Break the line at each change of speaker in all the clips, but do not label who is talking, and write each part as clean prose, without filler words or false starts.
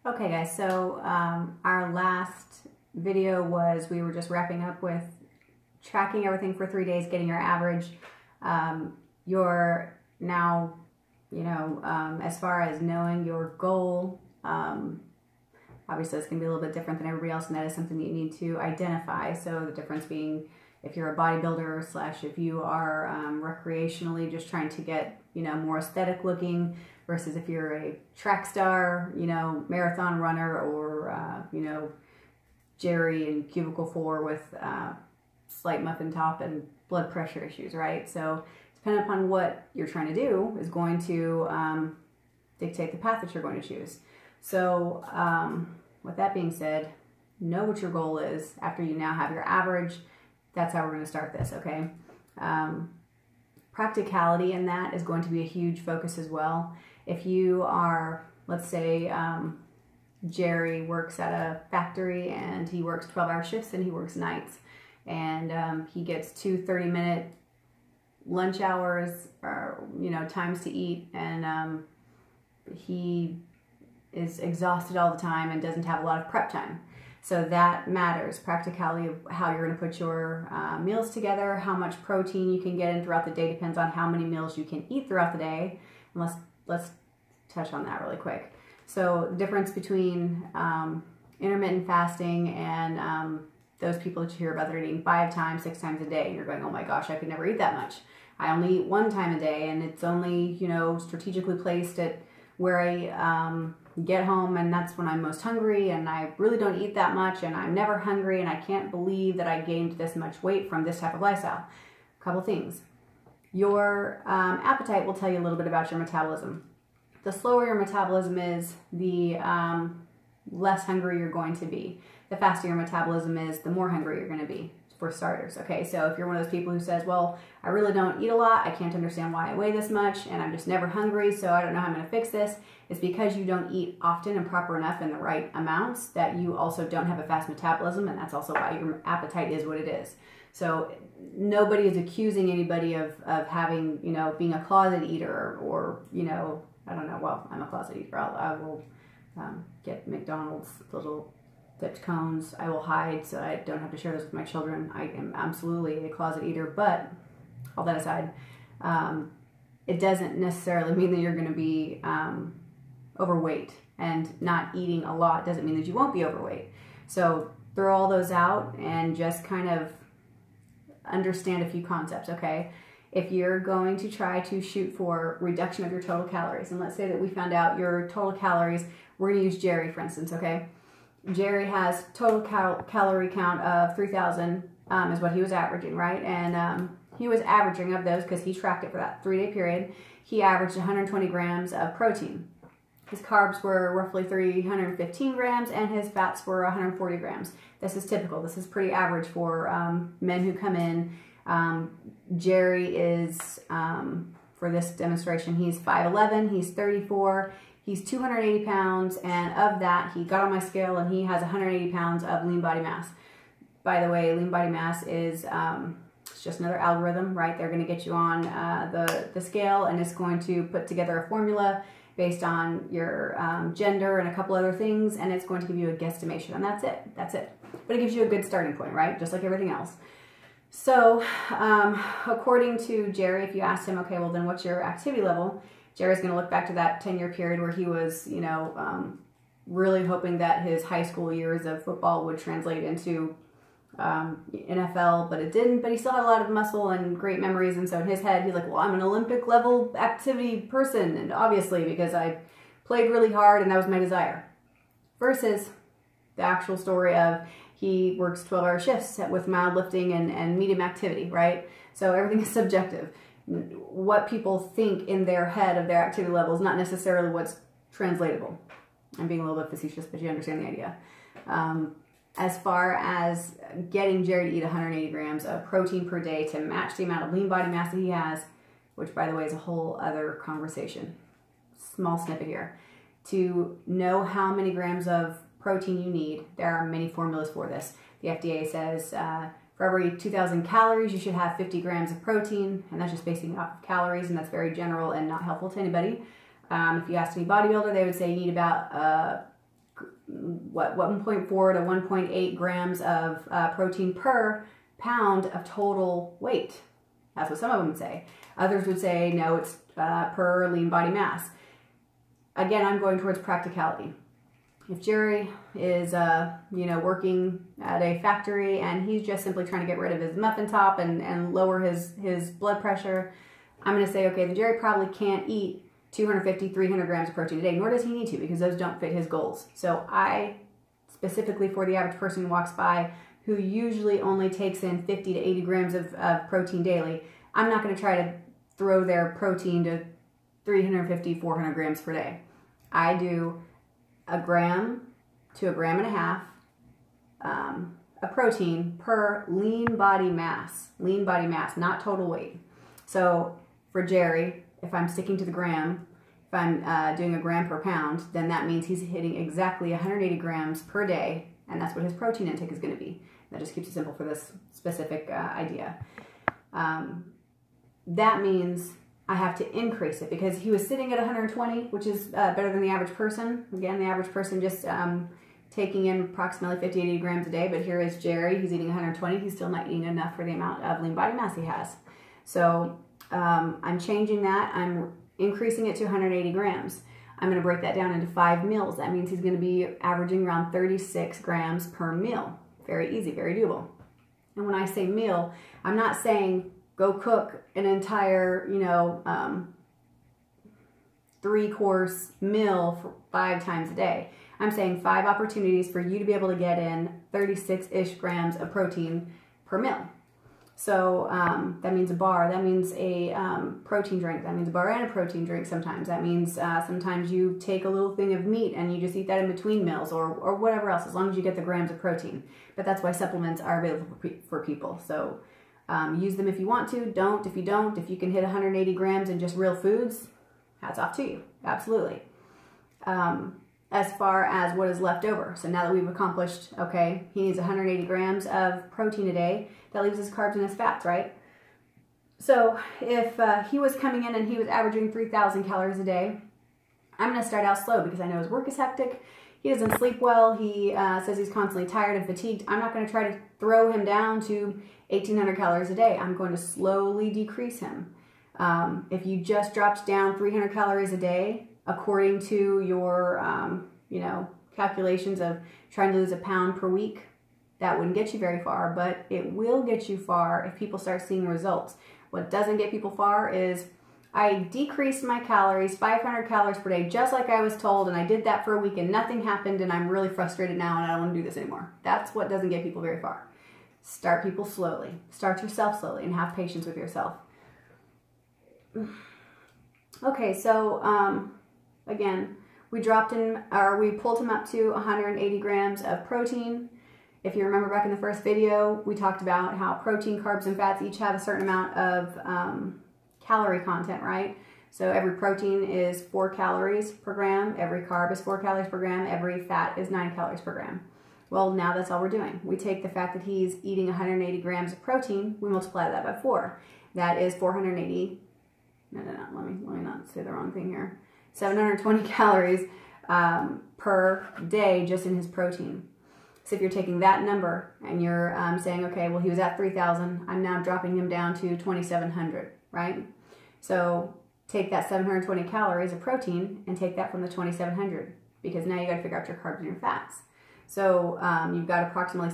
Okay guys, so our last video was we were just wrapping up with tracking everything for 3 days, getting your average. You're now, as far as knowing your goal, obviously it's going to be a little bit different than everybody else, and that is something that you need to identify. So the difference being if you're a bodybuilder / if you are recreationally just trying to get, more aesthetic looking, versus if you're a track star, marathon runner, or, Jerry in Cubicle 4 with slight muffin top and blood pressure issues, right? So depending upon what you're trying to do is going to dictate the path that you're going to choose. So with that being said, know what your goal is after you now have your average. That's how we're going to start this, okay? Practicality in that is going to be a huge focus as well. If you are, let's say, Jerry works at a factory and he works 12-hour shifts and he works nights, and he gets 2 30-minute lunch hours, or times to eat, and he is exhausted all the time and doesn't have a lot of prep time. So that matters. Practicality of how you're going to put your meals together, how much protein you can get in throughout the day depends on how many meals you can eat throughout the day. And let's touch on that really quick. So the difference between intermittent fasting and those people that you hear about that are eating 5 times, 6 times a day, and you're going, oh my gosh, I could never eat that much. I only eat 1 time a day, and it's only strategically placed at where I get home, and that's when I'm most hungry, and I really don't eat that much, and I'm never hungry, and I can't believe that I gained this much weight from this type of lifestyle. A couple things. Your appetite will tell you a little bit about your metabolism. The slower your metabolism is, the less hungry you're going to be. The faster your metabolism is, the more hungry you're going to be, for starters. Okay, so if you're one of those people who says, well, I really don't eat a lot, I can't understand why I weigh this much, and I'm just never hungry, so I don't know how I'm going to fix this, it's because you don't eat often and proper enough in the right amounts, that you also don't have a fast metabolism, and that's also why your appetite is what it is. So nobody is accusing anybody of having, being a closet eater, or I don't know, well, I'm a closet eater. I will get McDonald's little dipped cones. I will hide so I don't have to share those with my children. I am absolutely a closet eater, but all that aside, it doesn't necessarily mean that you're going to be overweight, and not eating a lot doesn't mean that you won't be overweight. So throw all those out and just kind of understand a few concepts, okay? If you're going to try to shoot for reduction of your total calories, and let's say that we found out your total calories, we're going to use Jerry for instance, okay? Jerry has total calorie count of 3,000 is what he was averaging, right? And he was averaging of those, because he tracked it for that 3-day period, he averaged 120 grams of protein. His carbs were roughly 315 grams, and his fats were 140 grams. This is typical. This is pretty average for men who come in. Jerry is, for this demonstration, he's 5'11", he's 34, he's 280 pounds, and of that, he got on my scale and he has 180 pounds of lean body mass. By the way, lean body mass is it's just another algorithm, right? They're going to get you on the scale, and it's going to put together a formula based on your gender and a couple other things, and it's going to give you a guesstimation, and that's it. That's it. But it gives you a good starting point, right? Just like everything else. So, according to Jerry, if you asked him, okay, well then what's your activity level? Jerry's going to look back to that 10-year period where he was, really hoping that his high school years of football would translate into NFL, but it didn't. But he still had a lot of muscle and great memories, and so in his head, he's like, well, I'm an Olympic level activity person, and obviously because I played really hard and that was my desire. Versus the actual story of he works 12-hour shifts with mild lifting and medium activity, right? So everything is subjective. What people think in their head of their activity level is not necessarily what's translatable. I'm being a little bit facetious, but you understand the idea. As far as getting Jerry to eat 180 grams of protein per day to match the amount of lean body mass that he has, which by the way is a whole other conversation. Small snippet here. To know how many grams of protein you need, there are many formulas for this. The FDA says for every 2,000 calories, you should have 50 grams of protein, and that's just basing it off of calories, and that's very general and not helpful to anybody. If you asked any bodybuilder, they would say you need about 1.4 to 1.8 grams of protein per pound of total weight. That's what some of them would say. Others would say, no, it's per lean body mass. Again, I'm going towards practicality. If Jerry is, working at a factory and he's just simply trying to get rid of his muffin top and lower his blood pressure, I'm going to say, okay, then Jerry probably can't eat 250, 300 grams of protein a day, nor does he need to, because those don't fit his goals. So I, specifically for the average person who walks by, who usually only takes in 50 to 80 grams of protein daily, I'm not going to try to throw their protein to 350, 400 grams per day. I do a gram to a gram and a half of protein per lean body mass, not total weight. So for Jerry, if I'm sticking to the gram, if I'm doing a gram per pound, then that means he's hitting exactly 180 grams per day, and that's what his protein intake is going to be. That just keeps it simple for this specific idea. That means I have to increase it, because he was sitting at 120, which is better than the average person. Again, the average person just taking in approximately 50, 80 grams a day, but here is Jerry, he's eating 120. He's still not eating enough for the amount of lean body mass he has. So I'm changing that. I'm increasing it to 180 grams. I'm going to break that down into 5 meals. That means he's going to be averaging around 36 grams per meal. Very easy, very doable. And when I say meal, I'm not saying go cook an entire, 3-course meal for 5 times a day. I'm saying 5 opportunities for you to be able to get in 36-ish grams of protein per meal. So that means a bar, that means a protein drink, that means a bar and a protein drink sometimes. That means sometimes you take a little thing of meat and you just eat that in between meals, or whatever else, as long as you get the grams of protein. But that's why supplements are available for people. So use them if you want to, don't if you don't. If you can hit 180 grams in just real foods, hats off to you, absolutely. As far as what is left over, so now that we've accomplished, okay, he needs 180 grams of protein a day, that leaves his carbs and his fats, right? So if he was coming in and he was averaging 3,000 calories a day, I'm going to start out slow, because I know his work is hectic, he doesn't sleep well, he says he's constantly tired and fatigued. I'm not going to try to throw him down to 1,800 calories a day. I'm going to slowly decrease him. If you just dropped down 300 calories a day, according to your, calculations of trying to lose a pound per week, that wouldn't get you very far, but it will get you far if people start seeing results. What doesn't get people far is, I decreased my calories, 500 calories per day, just like I was told, and I did that for a week and nothing happened, and I'm really frustrated now and I don't want to do this anymore. That's what doesn't get people very far. Start people slowly. Start yourself slowly and have patience with yourself. Okay, so again, we pulled him up to 180 grams of protein. If you remember back in the first video, we talked about how protein, carbs, and fats each have a certain amount of calorie content, right? So every protein is 4 calories per gram, every carb is 4 calories per gram, every fat is 9 calories per gram. Well, now that's all we're doing. We take the fact that he's eating 180 grams of protein, we multiply that by 4. That is 480, let me not say the wrong thing here. 720 calories per day just in his protein. So if you're taking that number and you're saying, okay, well, he was at 3,000, I'm now dropping him down to 2,700, right? So take that 720 calories of protein and take that from the 2,700, because now you got to figure out your carbs and your fats. So you've got approximately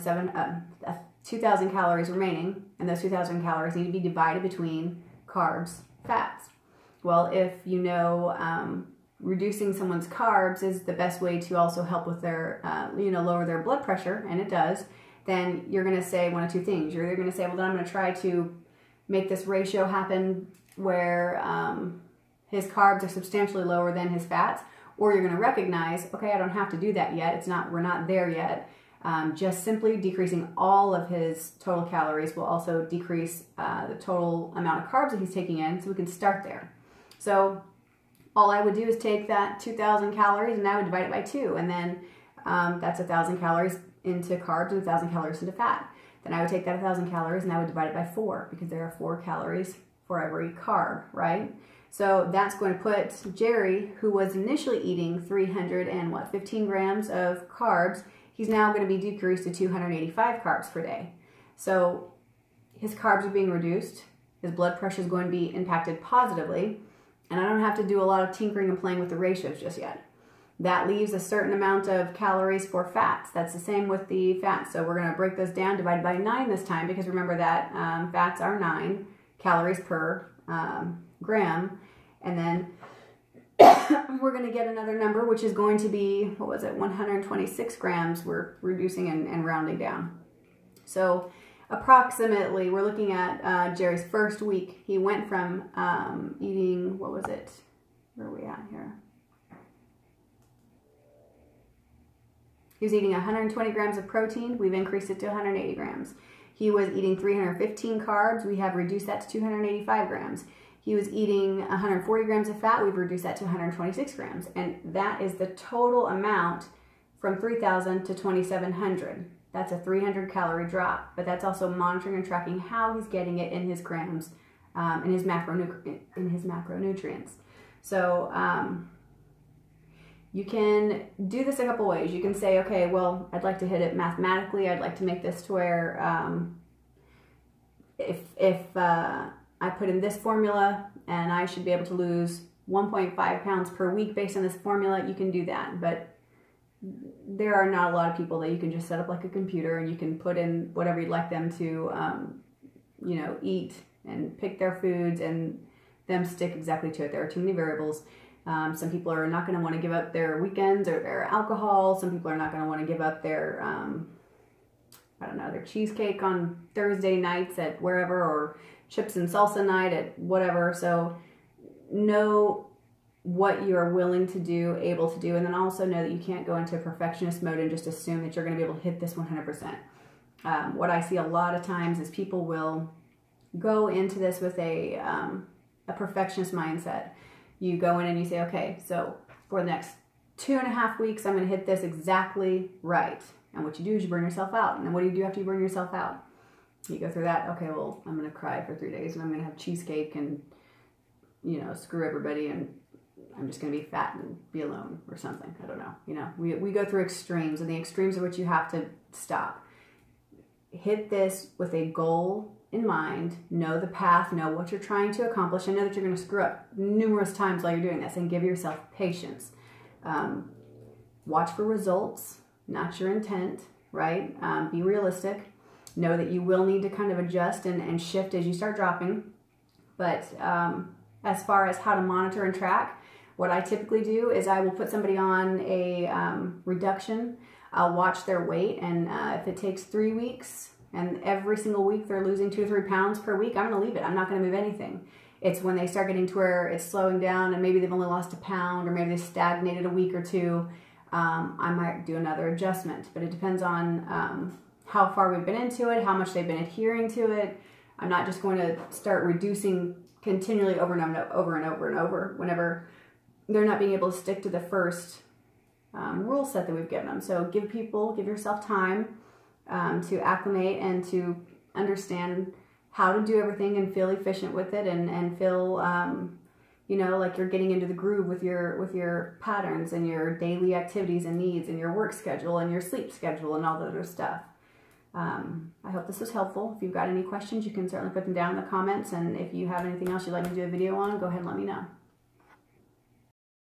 2,000 calories remaining, and those 2,000 calories need to be divided between carbs, fats. Well, if you know reducing someone's carbs is the best way to also help with their, lower their blood pressure, and it does, then you're going to say one of two things. You're either going to say, well, then I'm going to try to make this ratio happen where his carbs are substantially lower than his fats, or you're going to recognize, okay, I don't have to do that yet. We're not there yet. Just simply decreasing all of his total calories will also decrease the total amount of carbs that he's taking in, so we can start there. So all I would do is take that 2,000 calories and I would divide it by 2, and then that's 1,000 calories into carbs and 1,000 calories into fat. Then I would take that 1,000 calories and I would divide it by 4, because there are 4 calories for every carb, right? So that's going to put Jerry, who was initially eating 315 grams of carbs, he's now going to be decreased to 285 carbs per day. So his carbs are being reduced, his blood pressure is going to be impacted positively, and I don't have to do a lot of tinkering and playing with the ratios just yet. That leaves a certain amount of calories for fats. That's the same with the fats. So we're going to break those down, divide by 9 this time, because remember that fats are 9 calories per gram. And then we're going to get another number, which is going to be, what was it, 126 grams we're reducing and rounding down. So approximately, we're looking at Jerry's first week. He went from eating, what was it? Where are we at here? He was eating 120 grams of protein. We've increased it to 180 grams. He was eating 315 carbs. We have reduced that to 285 grams. He was eating 140 grams of fat. We've reduced that to 126 grams. And that is the total amount from 3,000 to 2,700. That's a 300 calorie drop. But that's also monitoring and tracking how he's getting it in his grams, in his macronutrients. So you can do this a couple ways. You can say, okay, well, I'd like to hit it mathematically. I'd like to make this to where if I put in this formula and I should be able to lose 1.5 pounds per week based on this formula, you can do that. But there are not a lot of people that you can just set up like a computer and you can put in whatever you'd like them to, you know, eat and pick their foods and them stick exactly to it. There are too many variables. Some people are not going to want to give up their weekends or their alcohol. Some people are not going to want to give up their, I don't know, their cheesecake on Thursday nights at wherever, or chips and salsa night at whatever. So know what you are willing to do, able to do, and then also know that you can't go into a perfectionist mode and just assume that you're going to be able to hit this 100%. What I see a lot of times is people will go into this with a perfectionist mindset. You go in and you say, okay, so for the next 2.5 weeks, I'm going to hit this exactly right. And what you do is you burn yourself out. And then what do you do after you burn yourself out? You go through that, okay, well, I'm going to cry for 3 days and I'm going to have cheesecake and, you know, screw everybody and I'm just going to be fat and be alone or something. I don't know. You know, we go through extremes, and the extremes are what you have to stop. Hit this with a goal in mind, know the path, know what you're trying to accomplish, and know that you're going to screw up numerous times while you're doing this, and give yourself patience. Watch for results, not your intent, right? Be realistic. Know that you will need to kind of adjust and shift as you start dropping. But as far as how to monitor and track, what I typically do is I will put somebody on a reduction. I'll watch their weight, and if it takes 3 weeks, and every single week they're losing 2 or 3 pounds per week, I'm going to leave it. I'm not going to move anything. It's when they start getting to where it's slowing down and maybe they've only lost 1 pound or maybe they stagnated a week or 2, I might do another adjustment. But it depends on how far we've been into it, how much they've been adhering to it. I'm not just going to start reducing continually over and over and over and over whenever they're not being able to stick to the first rule set that we've given them. So give yourself time to acclimate and to understand how to do everything and feel efficient with it, and feel you know, like you're getting into the groove with your patterns and your daily activities and needs and your work schedule and your sleep schedule and all that other stuff. I hope this was helpful. If you've got any questions, you can certainly put them down in the comments, and if you have anything else you'd like me to do a video on, go ahead and let me know.